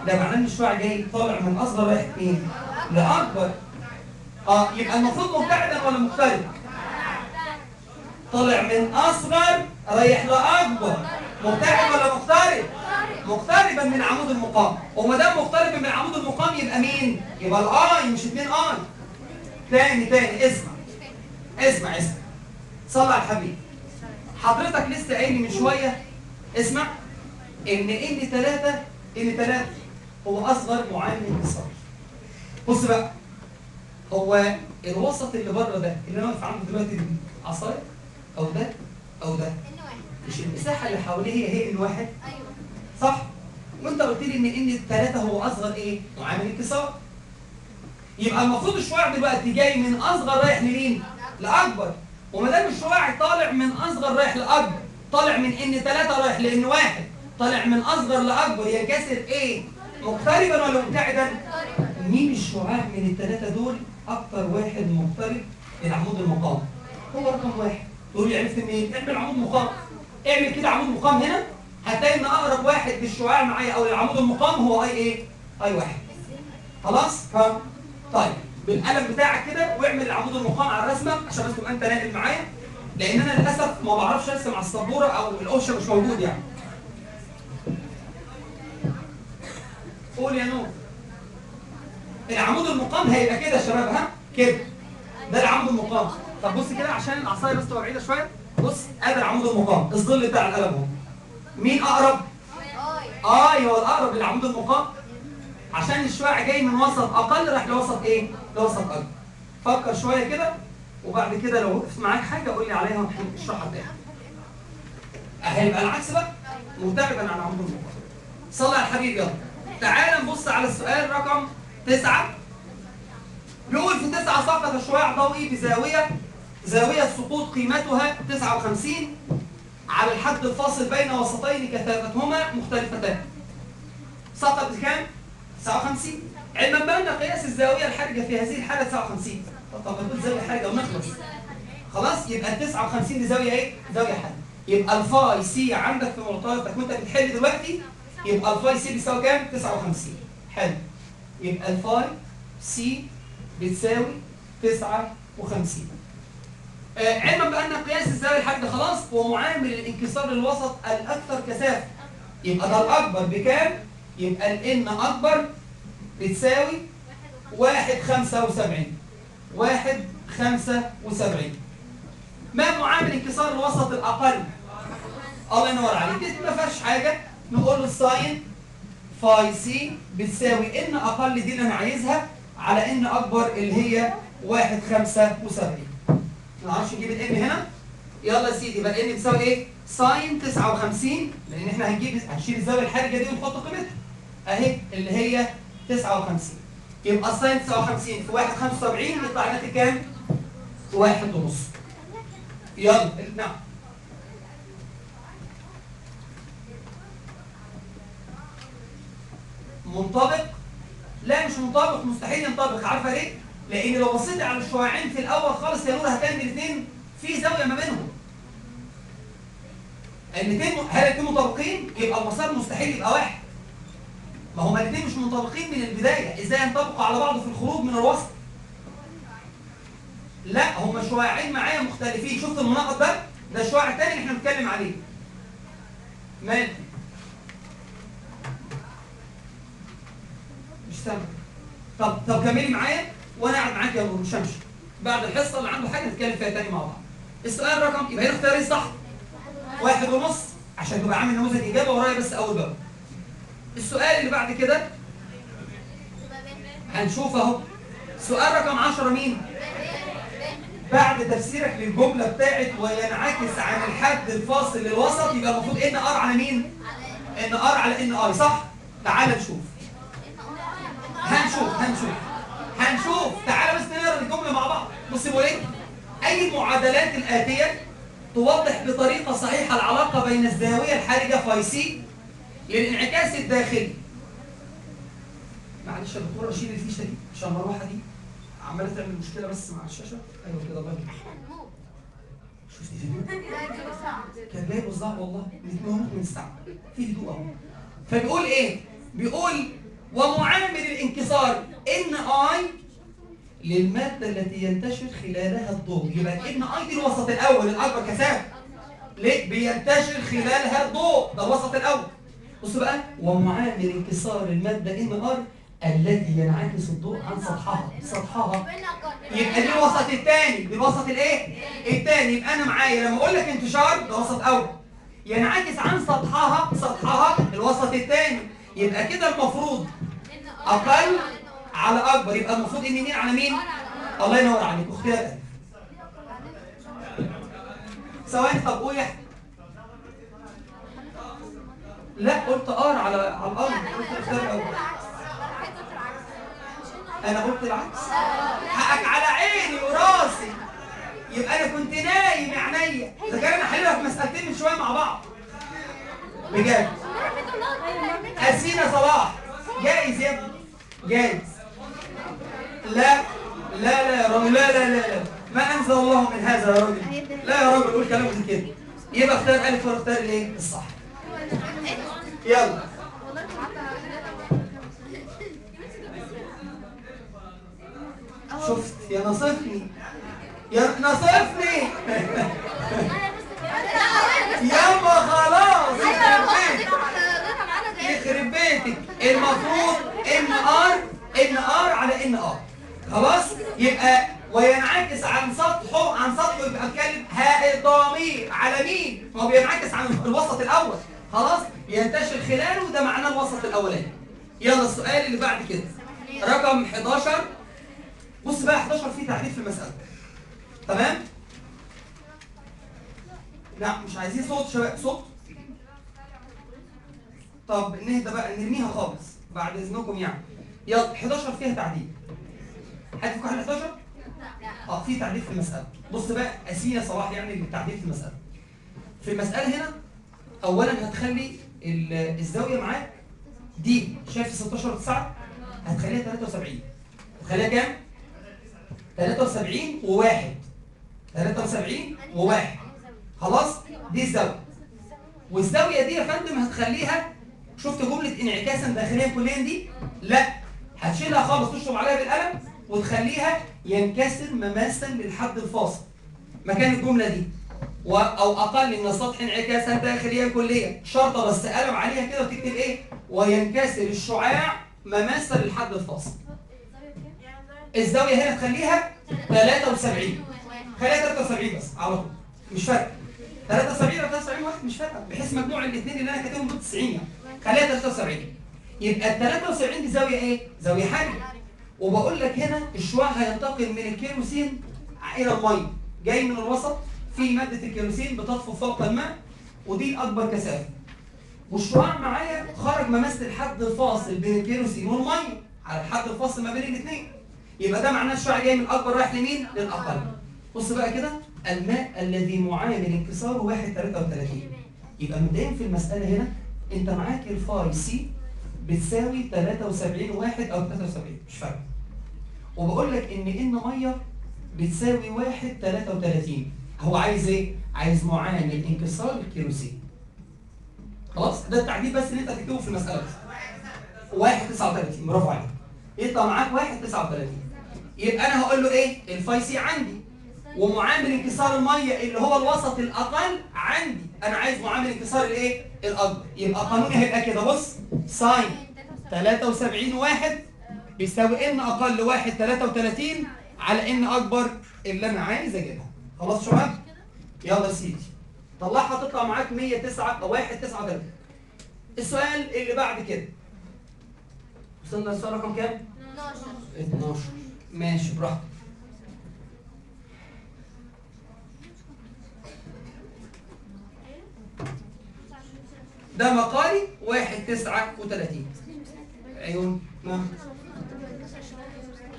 ده معناه ان الشعاع جاي طالع من اصغر رايح مين؟ لاكبر. يبقى المفروض مبتعدا ولا مقترب؟ طالع من اصغر رايح لاكبر. مبتعد ولا مقترب؟ مقتربا من عمود المقام. وما دام مقتربا من عمود المقام يبقى مين؟ يبقى الاي مش 2 اي. تاني اسمع صلى على الحبيب. حضرتك لسه قايل لي من شويه اسمع ان 3 هو اصغر معامل انكسار. بص بقى، هو الوسط اللي بره ده اللي انا واقف عنده دلوقتي عصايه او ده مش المساحه اللي حواليه هي الواحد؟ ايوه صح؟ وانت قلت لي ان 3 هو اصغر ايه؟ معامل انكسار. يبقى المفروض الشعاع دلوقتي جاي من اصغر رايح لمين؟ لاكبر. وما دام الشعاع طالع من اصغر رايح لاكبر، طالع من ان 3 رايح لان 1، طالع من اصغر لاكبر، ينكسر ايه؟ مقتربا ولا مبتعدا؟ مين الشعاع من ال3 دول اكتر واحد مقترب للعمود المقام؟ هو رقم 1. تقول لي عرفت منين؟ اعمل عمود مقام. اعمل كده عمود مقام هنا، هتلاقي ان اقرب واحد للشعاع معايا او للعمود المقام هو اي ايه؟ اي 1. خلاص؟ طيب بالقلم بتاعك كده واعمل العمود المقام على الرسمه عشان بس تبقى انت ناقل معايا، لان انا للاسف ما بعرفش ارسم على السبوره او الاوبشن مش موجود يعني. قول يا نور. العمود المقام هيبقى كده يا شباب، كده ده العمود المقام. طب بص كده عشان العصايه بس تبقى بعيده شويه. بص ادي العمود المقام، الظل بتاع القلم اهو. مين اقرب؟ هو الاقرب للعمود المقام، عشان الشعاع جاي من وسط اقل راح لوسط ايه؟ لوسط اكبر. فكر شويه كده وبعد كده لو وقفت معاك حاجه قول لي عليها ونشرحها تاني. هيبقى العكس بقى، مبتعدا عن عمود المقام. صلى على الحبيب يلا. تعال نبص على السؤال رقم 9. بيقول في 9 سقط الشعاع ضوئي بزاويه السقوط قيمتها 59 على الحد الفاصل بين وسطين كثافتهما مختلفتان. سقط بكام؟ 59. علما بان قياس الزاويه الحرجه في هذه الحاله 59. طب ما تقول زاويه حرجه ونخلص. خلاص يبقى ال 59 دي زاويه ايه؟ زاويه حرجه. يبقى الفاي سي عندك في معطياتك وانت بتحل دلوقتي، يبقى الفاي سي بيساوي كام؟ 59. حلو. يبقى الفاي سي بتساوي 59. علما بان قياس الزاويه الحرجه خلاص هو معامل الانكسار للوسط الاكثر كثافه. يبقى ده الاكبر بكام؟ يبقى الان اكبر بتساوي 1.75. 1.75. ما معامل انكسار الوسط الاقل؟ الله ينور عليك. دي ما فيهاش حاجه، نقول له الساين فاي سي بتساوي ان اقل دي اللي انا عايزها على ان اكبر اللي هي 1.75. ما نعرفش نجيب الان هنا. يلا يا سيدي، يبقى الان بتساوي ايه؟ ساين 59، لان احنا هنشيل الزاويه الحرجه دي ونحط قيمتها اهي اللي هي 59. يبقى الساين 59 في 1.75 يطلع ناتج كام؟ 1.5. يلا نعم. منطبق؟ لا مش منطبق، مستحيل ينطبق. عارفه ليه؟ لان لو بصيت على الشعاعين في الاول خالص يا نور هتلاقي ان الاثنين في زاويه ما بينهم. الاثنين هل الاثنين مطابقين؟ يبقى المسار مستحيل يبقى واحد. ما هما الاثنين مش مطابقين من البدايه، ازاي ينطبقوا على بعض في الخروج من الوسط؟ لا هما شعاعين معايا مختلفين. شفت المناقض ده؟ ده الشعاع الثاني اللي احنا بنتكلم عليه. مال؟ مش سامع. طب كملي معايا وانا قاعد معاك يا نور مش همشي. بعد الحصه اللي عنده حاجه نتكلم فيها تاني مع بعض. السؤال رقم يبقى هنا اختياري صح 1.5 عشان تبقى عامل نموذج اجابه ورايا بس اول باب. السؤال اللي بعد كده هنشوف اهو. سؤال رقم 10 مين؟ بعد تفسيرك للجمله بتاعت وينعكس عن الحد الفاصل للوسط يبقى المفروض ان ار على مين؟ ان ار على ان اي صح؟ تعال نشوف. هنشوف. تعال بس نقرا الجمله مع بعض. بص بيقول ايه؟ اي المعادلات الاتيه توضح بطريقه صحيحه العلاقه بين الزاويه الحرجه فاي سي للانعكاس الداخلي. معلش يا دكتوره شيل الفيشه دي عشان المروحه دي عماله تعمل مشكله بس مع الشاشه. ايوه كده الله يكرمك. شفتي فيديو؟ كان جايب الظهر والله بنموت من الساعه في هدوء اهو. فبيقول ايه؟ بيقول ومعامل الانكسار ان اي للمادة التي ينتشر خلالها الضوء. يبقى ان اي دي الوسط الاول الاكبر كثافة. ليه؟ بينتشر خلالها الضوء، ده الوسط الاول. بص بقى، ومعامل انكسار المادة ان ار التي ينعكس الضوء عن سطحها يبقى دي الوسط الثاني، دي الوسط الايه؟ الثاني. يبقى انا معايا لما اقول لك انتشار ده وسط اول، ينعكس عن سطحها الوسط الثاني. يبقى كده المفروض اقل على اكبر، يبقى المفروض ان مين على مين؟ الله ينور عليك، اختيار الف. ثواني، طب قول يا احمد. لا قلت ار على الامر، قلت اختيار الاول. انا قلت العكس. حقك على عيني وراسي. يبقى انا كنت نايم يا عينيا، اذا كان انا حلوها في مسألتين من شويه مع بعض بجد. أسينا صلاح جائز يا ابني، جائز. لا لا لا يا راجل، لا لا لا لا، ما انزل الله من هذا يا راجل. لا يا راجل، قول كلام زي كده. يبقى اختار الف ولا اختار الايه الصح؟ يلا. شفت يا نصفني، يا نصفني. ياما خلاص، يخرب بيتك. المفروض ان ار على ان ار. خلاص. يبقى وينعكس عن سطحه يبقى اتكلم هاء الضمير على مين؟ ما هو بينعكس عن الوسط الاول. خلاص، ينتشر خلاله، ده معناه الوسط الاولاني. يلا السؤال اللي بعد كده رقم 11. بص بقى 11 فيه تعريف في المسألة. تمام؟ لا مش عايزين صوت شباب، صوت. طب نهدى بقى، نرميها خالص بعد اذنكم يعني. يلا 11 فيها تعديل. حد فيكم حل 11؟ في تعديل في المسألة. بص بقى أسينا صلاح يعني التعديل في المسألة. في المسألة هنا أولا هتخلي الزاوية معاك دي، شايف 16 و9 هتخليها 73. هتخليها كام؟ 73 و1. 73 و1. خلاص؟ دي الزاوية. والزاوية دي يا فندم هتخليها، شفت جملة انعكاسا داخليا كليا دي؟ لا، هتشيلها خالص، تشطب عليها بالقلم وتخليها ينكسر مماسا للحد الفاصل مكان الجملة دي، او اقل من السطح انعكاسا داخليا كليا. شرطة بس قلم عليها كده وتكتب ايه؟ وينكسر الشعاع مماسا للحد الفاصل. الزاوية هنا تخليها 73. خليها 73 بس على طول، مش فارقة. 73 ولا 73 واحد مش فارقة، بحيث مجموع الاثنين اللي انا كاتبهم دول 90 يعني. خليها 73. يبقى ال 73 دي زاوية ايه؟ زاوية حادة. وبقول لك هنا الشعاع هينتقل من الكيروسين الى الميه، جاي من الوسط في مادة الكيروسين بتطفو فوق الماء، ودي الأكبر كثافة. والشعاع معايا خرج مماس الحد الفاصل بين الكيروسين والميه، على الحد الفاصل ما بين الاثنين. يبقى ده معناه الشعاع جاي من الأكبر رايح لمين؟ للأقل. بص بقى كده، الماء الذي معامل انكساره 1.33. يبقى مبدئيا في المسألة هنا أنت معاك الفاي سي بتساوي 73 واحد أو 73 مش فارقة. وبقول لك إن مية بتساوي 1.33. هو عايز ايه؟ عايز معامل انكسار الكيروسين. خلاص؟ ده التعديل بس اللي انت هتكتبه في المسألة بس. 1.39. برافو عليك. يطلع معاك 1.39. يبقى انا هقول له ايه؟ الفاي سي عندي، ومعامل انكسار الميه اللي هو الوسط الاقل عندي، انا عايز معامل انكسار الايه؟ الاكبر. يبقى قانوني هيبقى كده، بص، ساين 73 واحد بيساوي ان اقل 1.33 على ان اكبر اللي انا عايز اجيبها. خلاص يا شباب؟ يلا يا سيدي طلعها تطلع معاك 109 او 1.39. السؤال اللي بعد كده وصلنا للسؤال رقم كام؟ 12. ماشي براحتك. ده مقالي 1.39. عيون نعم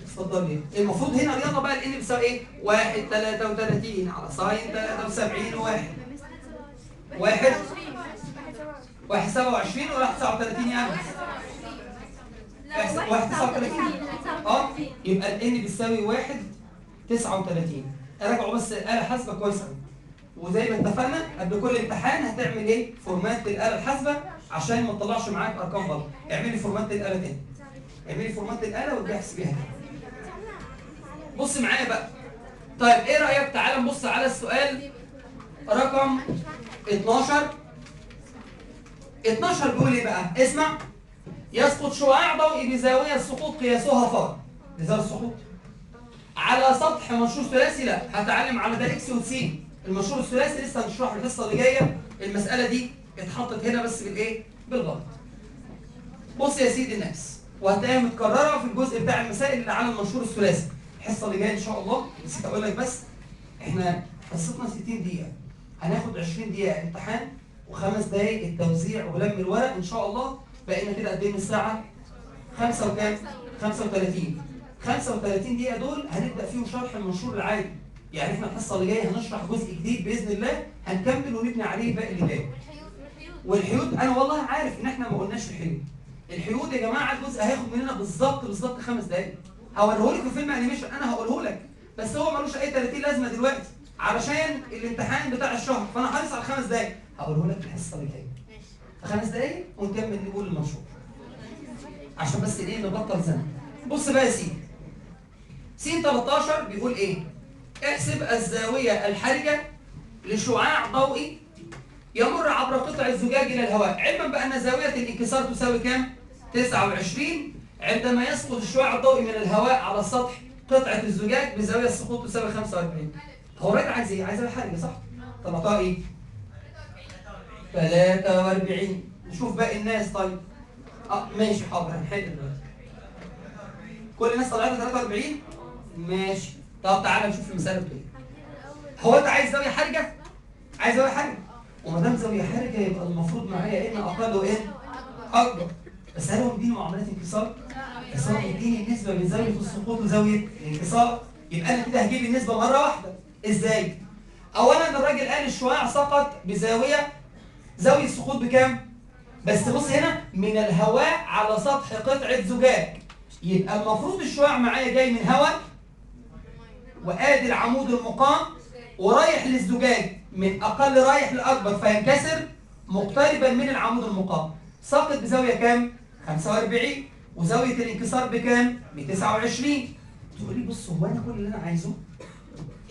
اتفضل. المفروض هنا رياضه بقى الان بتساوي ايه؟ 1.33 على ساين 73 واحد. 1.27 ولا 1.39 يعني؟ 1.39. يبقى الان بتساوي 1.39. راجعوا بس الآلة الحاسبة كويس قوي. وزي ما اتفقنا قبل كل امتحان هتعمل ايه؟ فورمات للآلة الحاسبة عشان ما تطلعش معاك ارقام غلط. اعملي فورمات للآلة تاني. اعملي فورمات الاله وارجعي احسبيها كده. بص معايا بقى. طيب ايه رايك؟ تعالى نبص على السؤال رقم 12. 12 بيقول ايه بقى؟ اسمع. يسقط شعاع ضوئي بزاويه السقوط قياسها فرق. بزاويه السقوط على سطح منشور ثلاثي. لا، هتعلم على ده اكس وسي. المنشور الثلاثي لسه هنشرحه الحصه اللي جايه. المساله دي اتحطت هنا بس بالايه؟ بالغلط. بص يا سيدي الناس، وهتلاقيها متكرره في الجزء بتاع المسائل اللي على المنشور الثلاثي. الحصه اللي جايه ان شاء الله نسيت اقول لك بس احنا حصتنا 60 دقيقه، هناخد 20 دقيقه امتحان وخمس دقائق التوزيع ولم الورق ان شاء الله. بقينا كده قد ايه من الساعه؟ 5 وكام؟ 35. 35 دقيقه دول هنبدا فيهم شرح المنشور العادي. يعني احنا الحصه اللي جايه هنشرح جزء جديد باذن الله، هنكمل ونبني عليه باقي اللي جاي. والحيود انا والله عارف ان احنا ما قلناش الحيود. الحيود يا جماعه الجزء هياخد مننا بالظبط 5 دقائق. هوريه لك في فيلم انيميشن، انا هقوله لك، بس هو ملوش اي 30 لازمه دلوقتي علشان الامتحان بتاع الشهر، فانا حريص على 5 دقائق. هقوله لك في الحصه اللي جايه. 5 دقائق ونكمل نقول المنشور. عشان بس ايه نبطل زمن. بص بقى يا سيدي. س 13 بيقول ايه؟ احسب الزاويه الحرجه لشعاع ضوئي يمر عبر قطع الزجاج الى الهواء، علما بان زاويه الانكسار تساوي كام؟ 29 عندما يسقط الشعاع الضوئي من الهواء على سطح قطعه الزجاج بزاويه السقوط تساوي 45. هو الراجل عايز ايه؟ عايز حرجه صح؟ طلعتها ايه؟ 43. نشوف باقي الناس. طيب ماشي حاضر هنحل دلوقتي. كل الناس طلعتها 43؟ ماشي. طب تعالى نشوف المساله بتقول ايه. هو انت عايز زاويه حرجه؟ عايز زاويه حرجه. وما دام زاويه حرجه يبقى المفروض معايا ان اقل وايه؟ اكبر. بس هل هو مديني معاملات انكسار؟ بس هو مديني النسبه بين زاويه السقوط وزاويه الانكسار. يبقى انا كده هجيب النسبه مره واحده. ازاي؟ اولا الراجل قال الشعاع سقط بزاويه السقوط بكام؟ بس بص هنا من الهواء على سطح قطعه زجاج. يبقى المفروض الشعاع معايا جاي من هواء وادي العمود المقام ورايح للزجاج من اقل رايح لاكبر فينكسر مقتربا من العمود المقام. ساقط بزاويه كام؟ 45. وزاويه الانكسار بكام؟ ب 29. تقول لي بص هو انا كل اللي انا عايزه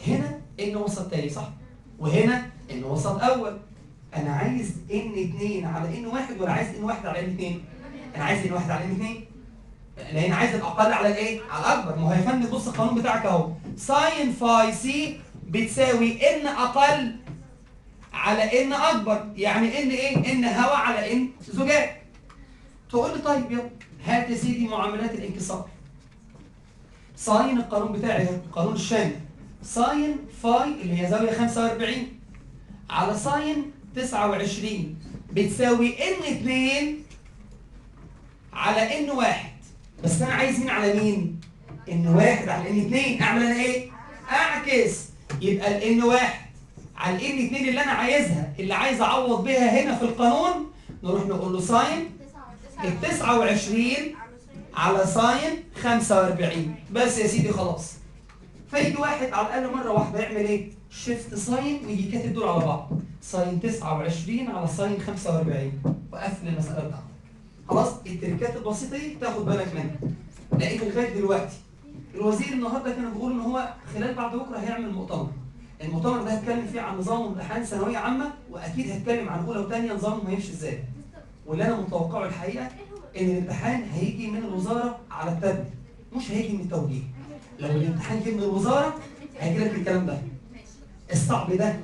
هنا ان وسط تاني صح؟ وهنا ان وسط اول. انا عايز ان 2 على ان 1 ولا عايز ان 1 على ان 2؟ انا عايز ان 1 على ان 2 لان عايز الاقل على الايه؟ على الاكبر. ما هو يا فندم بص القانون بتاعك اهو. ساين فاي سي بتساوي ان اقل على ان اكبر، يعني ان ايه؟ ان هواء على ان زجاج. تقول لي طيب يلا هات يا سيدي معاملات الانكسار. ساين القانون بتاعي ده القانون الشامل. ساين فاي اللي هي زاويه 45 على ساين 29 بتساوي ان 2 على ان 1. بس انا عايز مين على مين؟ ان 1 على ان 2. اعمل انا ايه؟ اعكس. يبقى الان 1 على الان 2 اللي انا عايزها اللي عايز اعوض بيها هنا في القانون نروح نقول له ساين ال 29 على ساين 45. بس يا سيدي خلاص. فيجي واحد على الاقل مره واحده يعمل ايه؟ شيفت ساين ويجي كاتب دول على بعض. ساين 29 على ساين 45 وقفل المساله بتاعتك. خلاص التركات البسيطه دي تاخد بالك منها. لقيت لغايه دلوقتي الوزير النهارده كانوا بيقولوا ان هو خلال بعد بكره هيعمل مؤتمر. المؤتمر ده هيتكلم فيه عن نظام امتحان ثانويه عامه واكيد هيتكلم عن اولى وثانيه نظامهم هيمشي ازاي. واللي انا متوقعه الحقيقه ان الامتحان هيجي من الوزاره على التابلت مش هيجي من التوجيه. لو الامتحان جه من الوزاره هيجي لك الكلام ده. الصعب ده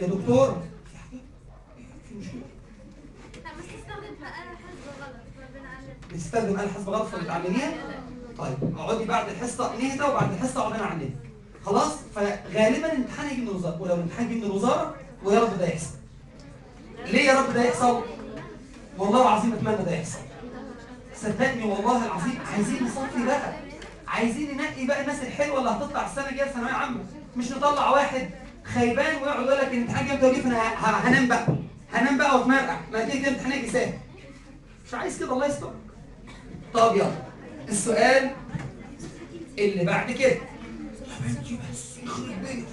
يا دكتور في مشكله. بتستخدم آلة حاسبة غلط فبتعلميها؟ طيب اقعدي بعد الحصه نهدى وبعد الحصه اقعد انا اعلمك. خلاص؟ فغالبا الامتحان هيجي من الوزاره، ولو الامتحان جه من الوزاره ويا رب ده يحصل. ليه يا رب ده يحصل؟ والله العظيم اتمنى ده يحصل. صدقني والله العظيم عايزين نصفي بقى. عايزين ننقي بقى الناس الحلوه اللي هتطلع السنه الجايه ثانويه عامه، مش نطلع واحد خيبان ويقعد يقول لك الامتحان جاي توجيه فانا هنام بقى. هنام بقى واتمرقع، ما تيجي كده الامتحان يجي سهل. مش عايز كده الله يستر. طب يلا السؤال اللي بعد كده. يا بنتي بس يخرب بيتك.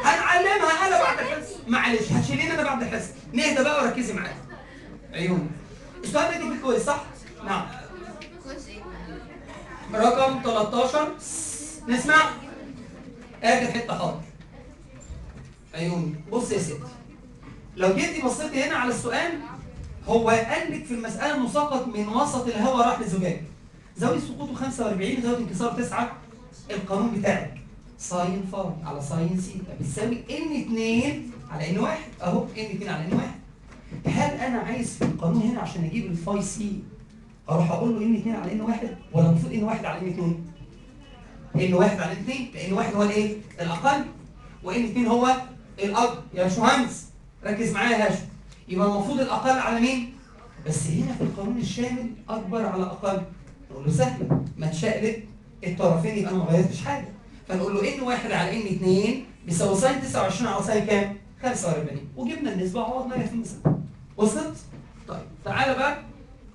هنعلمها انا بعد الحصه. معلش هتشيليني انا بعد الحصه. نهدى بقى وركزي معايا. عيوني. السؤال ده جه في الكويز صح؟ نعم. رقم 13 نسمع اخر حته حاضر عيوني. بص يا ستي، لو جيتي بصيتي هنا على السؤال، هو قال لك في المساله انه سقط من وسط الهواء راح لزجاج، زاويه سقوطه 45، زاويه انكساره 9. القانون بتاعك ساين فاي على ساين سيتا بتساوي ان 2 على ان 1. اهو ان 2 على ان 1. هل انا عايز في القانون هنا عشان اجيب الفاي سي اروح اقول له ان 2 على ان 1 ولا المفروض ان 1 على ان 2؟ ان 1 على ان 2، لان 1 هو الايه؟ الاقل، وان 2 هو الاكبر. يا باشمهندس ركز معايا يا هاشم، يبقى المفروض الاقل على مين؟ بس هنا في القانون الشامل اكبر على اقل. نقول له سهله، ما تشقلب الطرفين يبقى انا ما غيرتش حاجه. فنقول له ان 1 على ان 2 بيساوي ساين 29 على ساين كام؟ 45، وجبنا النسبه وعوضناها في المساله. وصلت؟ طيب تعالى بقى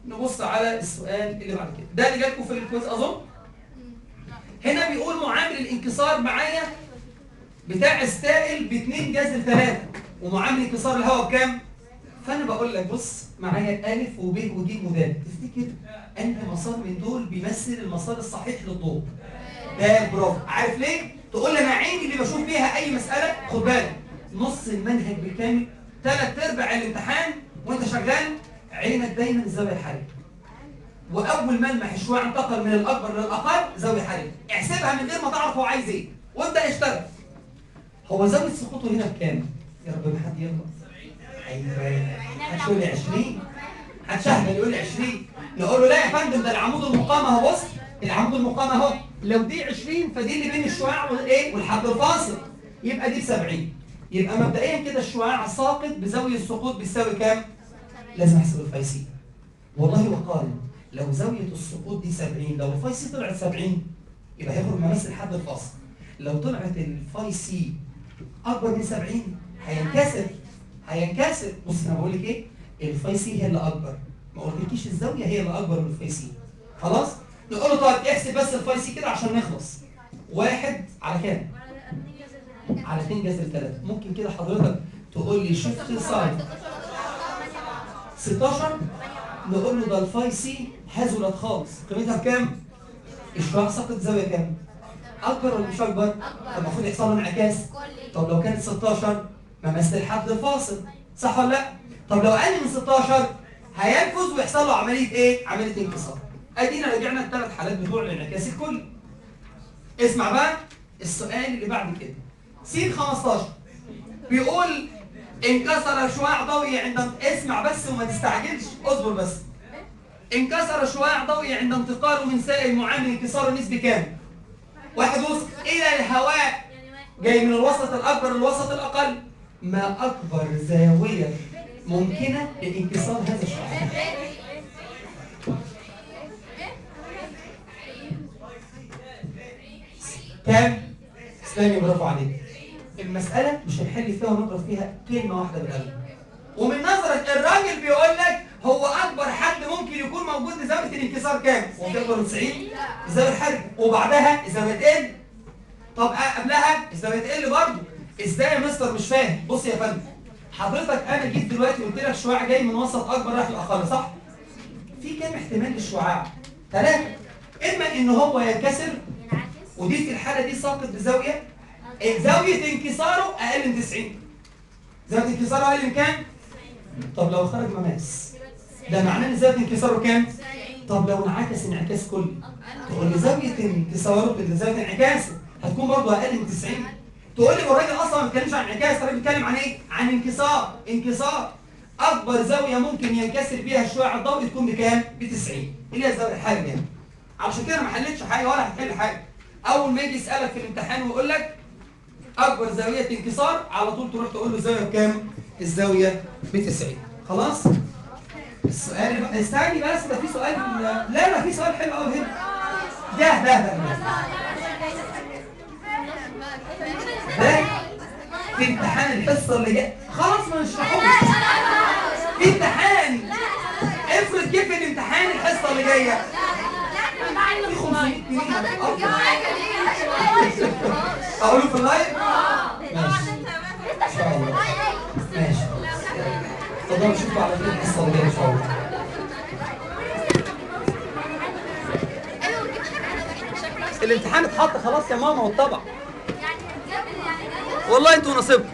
نبص على السؤال اللي بعد كده، ده اللي جالكم في الكويز اظن. هنا بيقول معامل الانكسار معايا بتاع السائل ب 2 جذر 3، ومعامل انكسار الهواء بكام؟ فانا بقول لك بص معايا الف وب وج ود، تفتكر انهي مسار من دول بيمثل المسار الصحيح للضوء؟ ده برافو. عارف ليه؟ تقول لي انا عيني اللي بشوف فيها اي مساله. خد بالك نص المنهج بالكامل، 3/4 الامتحان وانت شغال عينك دايما الزاويه الحرجه، واول ملمح الشعاع انتقل من الاكبر للاقل زاويه حرجه، احسبها من غير ما تعرف هو عايز ايه وابدا اشتغل. هو زاويه سقوطه هنا بكام؟ يا رب ما حد يغلط. ايوه محدش يقول لي 20، محدش اهبل يقول لي 20. نقول له لا يا فندم، ده العمود المقام اهو. بص العمود المقام اهو، لو دي 20 فدي اللي بين الشعاع والايه والحد الفاصل، يبقى دي ب 70. يبقى مبدئيا كده الشعاع الساقط بزاويه السقوط بتساوي كام؟ لازم احسب الفاي سي. والله وقال لو زاويه السقوط دي 70، لو الفاي سي طلعت 70 يبقى هيخرج مماثل الحد الفاصل. لو طلعت الفاي سي اكبر من 70 هينكسر. بص انا بقول لك ايه، الفاي سي هي اللي اكبر، ما قلتلكيش الزاويه هي اللي اكبر من الفاي سي. خلاص نقول له طيب احسب بس الفاي سي كده عشان نخلص. 1 على كام؟ على 2 جذر 3. ممكن كده حضرتك تقول لي شفت ساين 16، نقول له ده الفاي سي هزلت خالص، قيمتها بكام؟ الشعاع ساقط زاويه كام؟ اكبر ولا مش اكبر؟ طب المفروض يحصل له انعكاس. طب لو كانت 16 ممثل الحد الفاصل، صح ولا لا؟ طب لو اقل من 16 هينفذ ويحصل له عمليه ايه؟ عمليه انكسار. ادينا رجعنا الثلاث حالات بتوع الانعكاس الكلي. اسمع بقى السؤال اللي بعد كده، س 15 بيقول انكسر شعاع ضوئي عند، اسمع بس وما تستعجلش، اصبر بس. انكسر شعاع ضوئي عند انتقاله من سائل معامل انكساره النسبي كام؟ 1 وسط الى الهواء، جاي من الوسط الاكبر للوسط الاقل. ما اكبر زاويه ممكنه لانكسار هذا الشعاع؟ كام؟ اسلامي برافو عليك. المساله مش هنحل فيها ونضرب فيها كلمه واحده بالقلم. ومن نظرك الراجل بيقول لك هو اكبر حد ممكن يكون موجود لزاويه الانكسار كام؟ هو بيقدر 90 الزاويه الحرجه، وبعدها الزاويه تقل. طب قبلها الزاويه تقل برضه. ازاي يا مستر مش فاهم؟ بص يا فندم، حضرتك انا جيت دلوقتي قلت لك شعاع جاي من وسط اكبر رايح لاقل، صح؟ في كام احتمال للشعاع؟ 3. اما ان هو ينكسر، ودي في الحاله دي ساقط بزاويه زاويه انكساره اقل من 90. زاويه انكساره اقل من كام؟ طب لو خرج مماس ده معناه ان زاويه انكساره كام؟ طب لو انعكس انعكاس كلي، تقول لي زاويه انكساره زاويه انعكاسه هتكون برضه اقل من 90. تقول لي الراجل اصلا ما بيتكلمش عن انعكاس، الراجل بيتكلم عن ايه؟ عن انكسار. انكسار اكبر زاويه ممكن ينكسر بيها الشعاع الضوئي تكون بكام؟ ب 90 اللي هي الزاويه الحرجه يعني. علشان كده ما حلتش حاجه ولا هتحل حاجه. اول ما يجي يسالك في الامتحان ويقول لك اكبر زاويه انكسار، على طول تروح تقول له الزاويه بكام؟ الزاويه ب 90. خلاص؟ السؤال استني بس، ده في سؤال. لا في سؤال حلو قوي هنا. ده في امتحان الحصه اللي جايه. خلاص ما نشرحوش في امتحان. افرض جه في الامتحان الحصه اللي جايه في 500 جنيه. اقوله في اللايف؟ ماشي ان شاء الله. ماشي اتفضلوا شوفوا على خير الحصه اللي جايه ان شاء الله. الامتحان اتحط خلاص يا ماما والطبع. يعني هتجيب يعني والله انتوا نصيبكم.